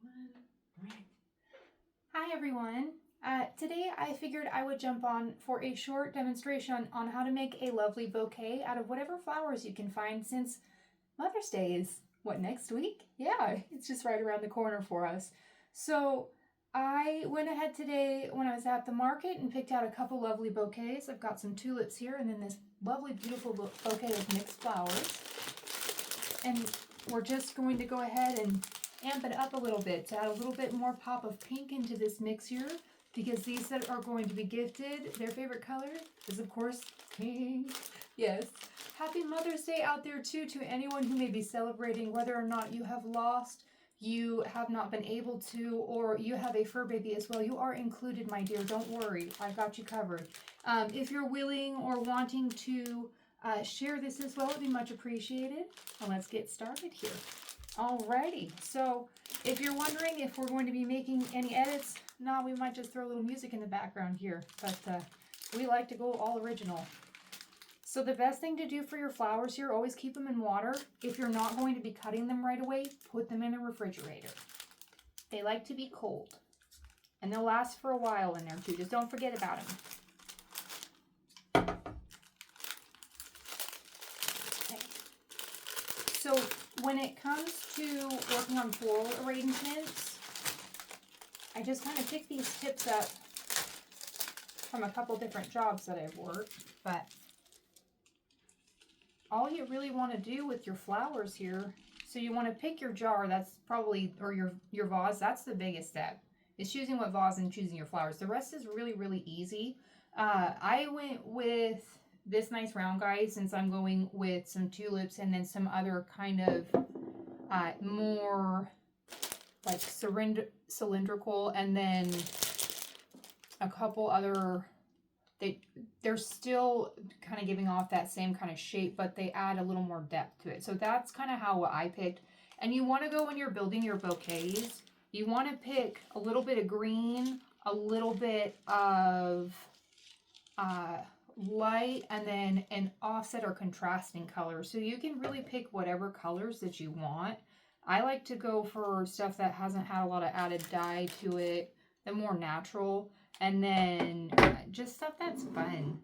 Right. Hi everyone. Today I figured I would jump on for a short demonstration on how to make a lovely bouquet out of whatever flowers you can find, since Mother's Day is, what, next week? Yeah, it's just right around the corner for us. So I went ahead today when I was at the market and picked out a couple lovely bouquets. I've got some tulips here and then this lovely beautiful bouquet of mixed flowers. And we're just going to go ahead and amp it up a little bit to add a little bit more pop of pink into this mix here, because these that are going to be gifted, their favorite color is of course pink. Yes. Happy Mother's Day out there too to anyone who may be celebrating, whether or not you have lost, you have not been able to, or you have a fur baby as well. You are included, my dear. Don't worry. I've got you covered. If you're willing or wanting to share this as well, it would be much appreciated. And let's get started here. Alrighty, so if you're wondering if we're going to be making any edits, no, we might just throw a little music in the background here, but we like to go all original. So the best thing to do for your flowers here, always keep them in water. If you're not going to be cutting them right away, put them in a refrigerator. They like to be cold, and they'll last for a while in there too. Just don't forget about them. Okay. So when it comes to working on floral arrangements, I just kind of pick these tips up from a couple different jobs that I've worked, but all you really want to do with your flowers here, so you want to pick your jar, that's probably, or your vase, that's the biggest step. It's choosing what vase and choosing your flowers. The rest is really, really easy. I went with this nice round guy since I'm going with some tulips and then some other kind of more like cylindrical, and then a couple other, they're still kind of giving off that same kind of shape, but they add a little more depth to it. So that's kind of how I picked. And you want to go, when you're building your bouquets, you want to pick a little bit of green, a little bit of light, and then an offset or contrasting color. So you can really pick whatever colors that you want. I like to go for stuff that hasn't had a lot of added dye to it, the more natural, and then just stuff that's fun.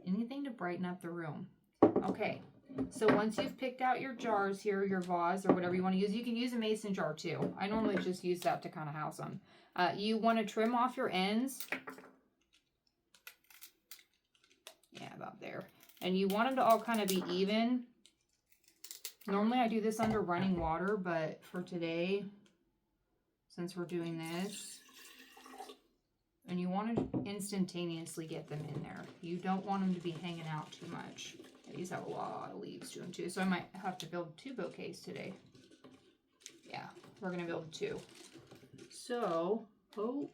Anything to brighten up the room. Okay, so once you've picked out your jars here, your vase or whatever you want to use, you can use a mason jar too. I normally just use that to kind of house them. You want to trim off your ends. Yeah, about there. And you want them to all kind of be even. Normally I do this under running water, but for today, since we're doing this, and you want to instantaneously get them in there. You don't want them to be hanging out too much. These have a lot of leaves to them too, so I might have to build 2 bouquets today. Yeah, we're going to build 2. So, or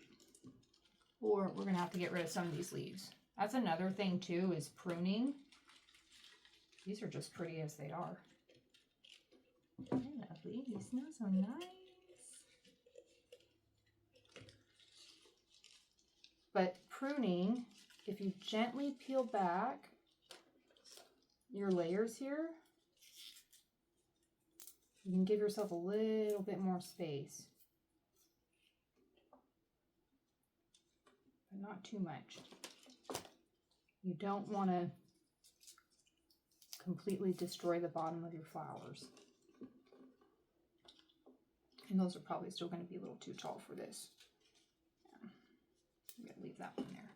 we're going to have to get rid of some of these leaves. That's another thing too, is pruning. These are just pretty as they are. They're lovely. They smell so nice. But pruning, if you gently peel back your layers here, you can give yourself a little bit more space. But not too much. You don't want to completely destroy the bottom of your flowers. And those are probably still going to be a little too tall for this. I'm going to leave that one there.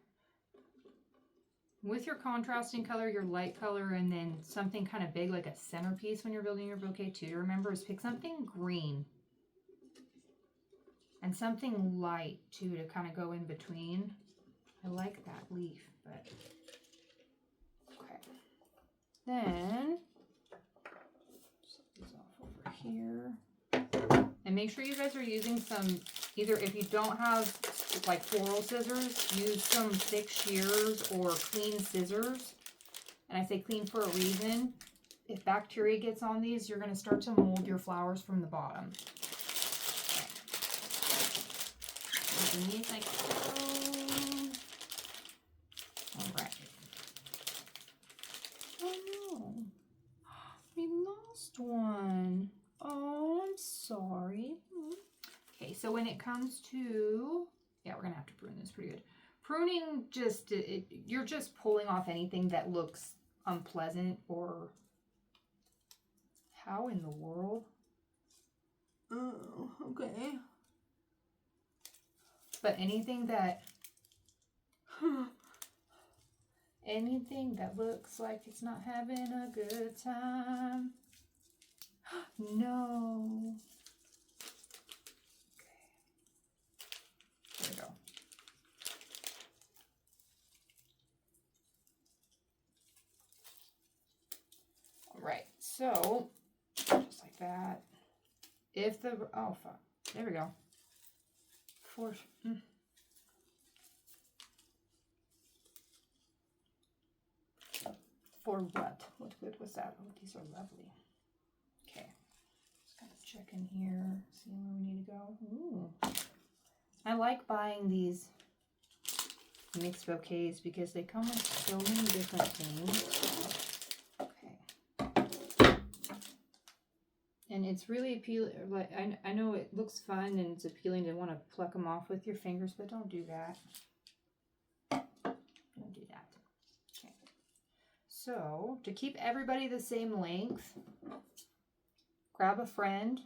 With your contrasting color, your light color, and then something kind of big like a centerpiece when you're building your bouquet too, remember, is pick something green. And something light too to kind of go in between. I like that leaf, but okay. Then set these off over here. And make sure you guys are using some, either if you don't have like floral scissors, use some thick shears or clean scissors. And I say clean for a reason. If bacteria gets on these, you're going to start to mold your flowers from the bottom. Okay. Like so. All right. Oh no, we lost one. Oh, I'm sorry. Okay, so when it comes to, yeah, we're gonna have to prune this pretty good. Pruning, just, you're just pulling off anything that looks unpleasant or, how in the world? Oh, okay. But anything that, anything that looks like it's not having a good time. No. Okay. There we go. All right, so just like that. If the, oh fuck, there we go. For what? What good was that? Oh, these are lovely. Okay, just kind of check in here, see where we need to go. Ooh. I like buying these mixed bouquets because they come with so many different things. Okay. And it's really appealing. Like, I know it looks fun and it's appealing to want to pluck them off with your fingers, but don't do that. Don't do that. Okay. So, to keep everybody the same length, grab a friend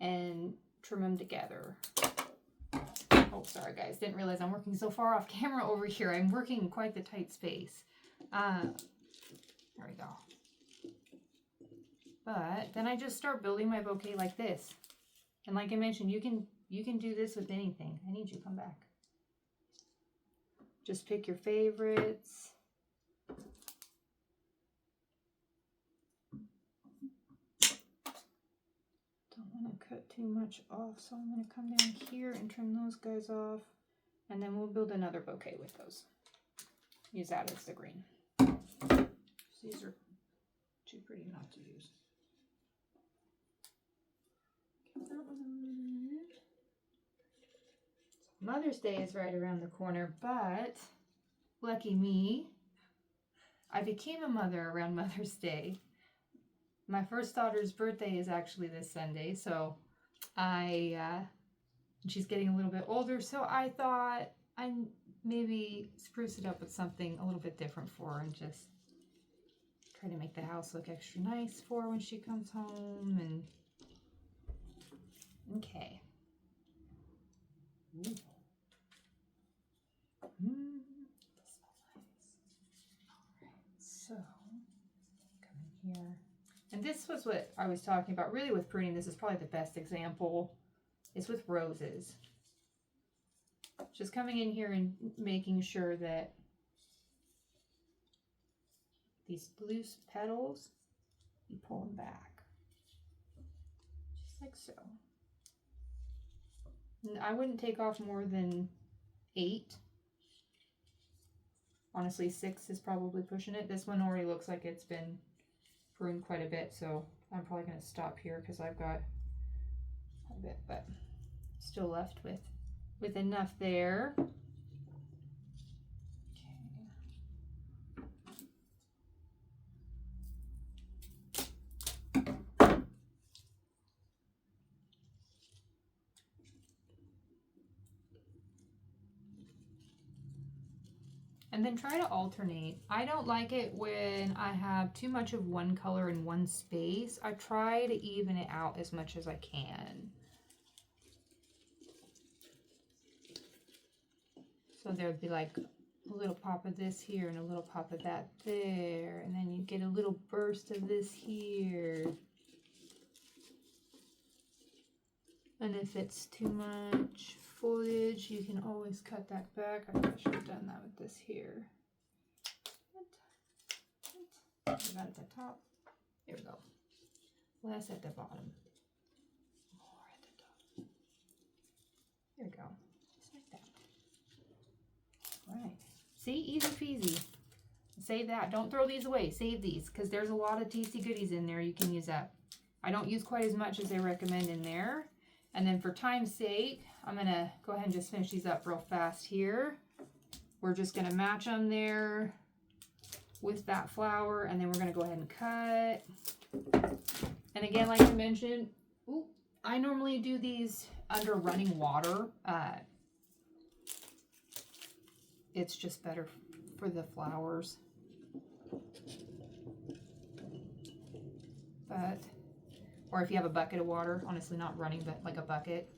and trim them together. Oh, sorry guys, didn't realize I'm working so far off camera over here. I'm working in quite the tight space. There we go. But then I just start building my bouquet like this. And like I mentioned, you can do this with anything. I need you to come back. Just pick your favorites. Don't want to cut too much off, so I'm going to come down here and trim those guys off. And then we'll build another bouquet with those. Use that as the green. These are too pretty not to use. Mother's Day is right around the corner, but lucky me, I became a mother around Mother's Day. My first daughter's birthday is actually this Sunday, so she's getting a little bit older, so I thought I'd maybe spruce it up with something a little bit different for her and just try to make the house look extra nice for her when she comes home. And okay. Ooh. That smells nice. All right, so come in here. And this was what I was talking about. Really with pruning, this is probably the best example. It's with roses. Just coming in here and making sure that these loose petals, you pull them back. Just like so. And I wouldn't take off more than 8. Honestly, 6 is probably pushing it. This one already looks like it's been pruned quite a bit, so I'm probably going to stop here because I've got a bit, but still left with enough there. And then try to alternate. I don't like it when I have too much of one color in one space. I try to even it out as much as I can. So there'd be like a little pop of this here and a little pop of that there. And then you get a little burst of this here. And if it's too much foliage, you can always cut that back. I probably should have done that with this here. Put that at the top. There we go. Less at the bottom. More at the top. There we go. Just like that. All right. See, easy peasy. Save that. Don't throw these away. Save these because there's a lot of tasty goodies in there. You can use that. I don't use quite as much as they recommend in there. And then for time's sake, I'm going to go ahead and just finish these up real fast here. We're just going to match them there with that flower, and then we're going to go ahead and cut. And again, like I mentioned, I normally do these under running water. It's just better for the flowers. But, or if you have a bucket of water, honestly not running, but like a bucket.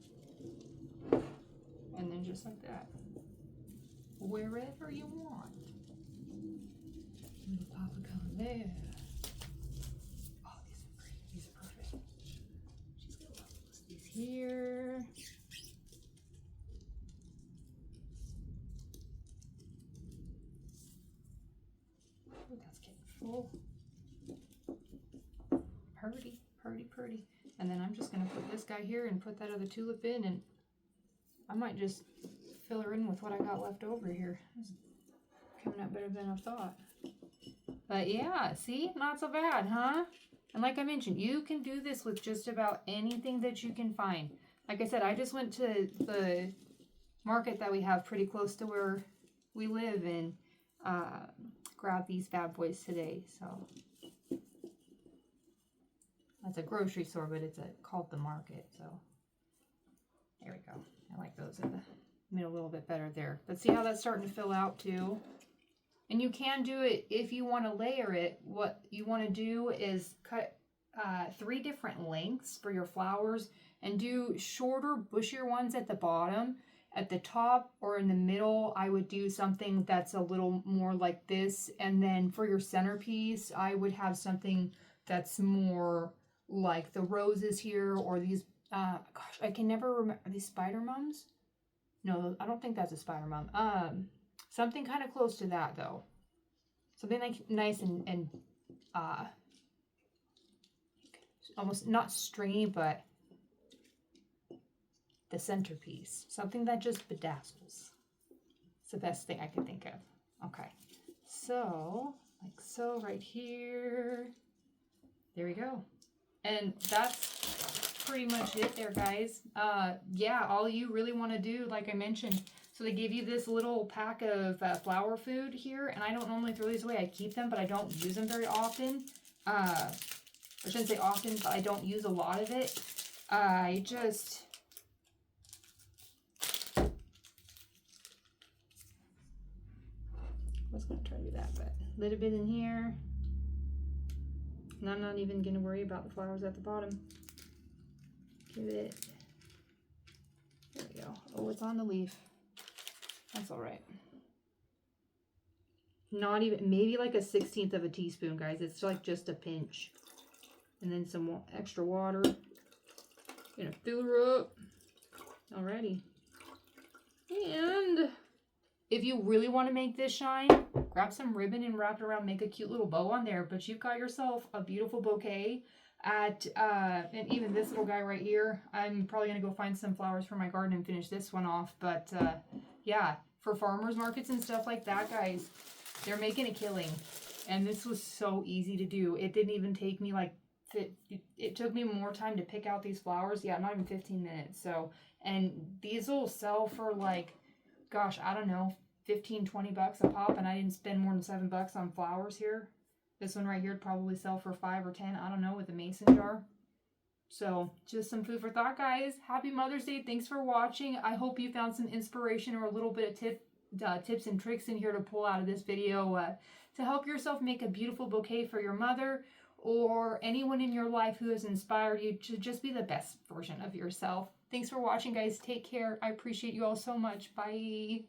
And then just like that. Wherever you want. Little pop of color there. Oh, these are great. These are perfect. She's gonna love these here. Oh, that's getting full. Pretty, pretty, pretty. And then I'm just gonna put this guy here and put that other tulip in, and I might just fill her in with what I got left over here. This is coming out better than I thought. But yeah, see? Not so bad, huh? And like I mentioned, you can do this with just about anything that you can find. Like I said, I just went to the market that we have pretty close to where we live and grabbed these bad boys today. So that's a grocery store, but it's called the market. So there we go. I like those in the middle a little bit better there. But see how that's starting to fill out too? And you can do it if you want to layer it. What you want to do is cut 3 different lengths for your flowers and do shorter, bushier ones at the bottom. At the top or in the middle, I would do something that's a little more like this. And then for your centerpiece, I would have something that's more like the roses here, or these, gosh, I can never remember, are these spider mums? No, I don't think that's a spider mum. Something kind of close to that though. Something like nice and almost not stringy, but the centerpiece. Something that just bedazzles. It's the best thing I can think of. Okay. So, like so right here. There we go. And that's pretty much it there, guys. Yeah, all you really want to do, like I mentioned, so they give you this little pack of flower food here, and I don't normally throw these away. I keep them, but I don't use them very often. I shouldn't say often, but I don't use a lot of it. I just... I was going to try to do that, but a little bit in here. And I'm not even going to worry about the flowers at the bottom. Give it... There we go. Oh, it's on the leaf. That's all right. Not even, maybe like a 1/16 of a teaspoon, guys. It's like just a pinch. And then some extra water. Gonna fill her up. Alrighty. And if you really want to make this shine, grab some ribbon and wrap it around, make a cute little bow on there. But you've got yourself a beautiful bouquet at, and even this little guy right here. I'm probably going to go find some flowers for my garden and finish this one off. But yeah, for farmers markets and stuff like that, guys, they're making a killing. And this was so easy to do. It didn't even take me like, it took me more time to pick out these flowers. Yeah, not even 15 minutes. So, and these will sell for like, gosh, I don't know, 15, 20 bucks a pop, and I didn't spend more than $7 on flowers here. This one right here would probably sell for 5 or 10, I don't know, with a mason jar. So, just some food for thought, guys. Happy Mother's Day. Thanks for watching. I hope you found some inspiration or a little bit of tips and tricks in here to pull out of this video to help yourself make a beautiful bouquet for your mother or anyone in your life who has inspired you to just be the best version of yourself. Thanks for watching, guys. Take care. I appreciate you all so much. Bye.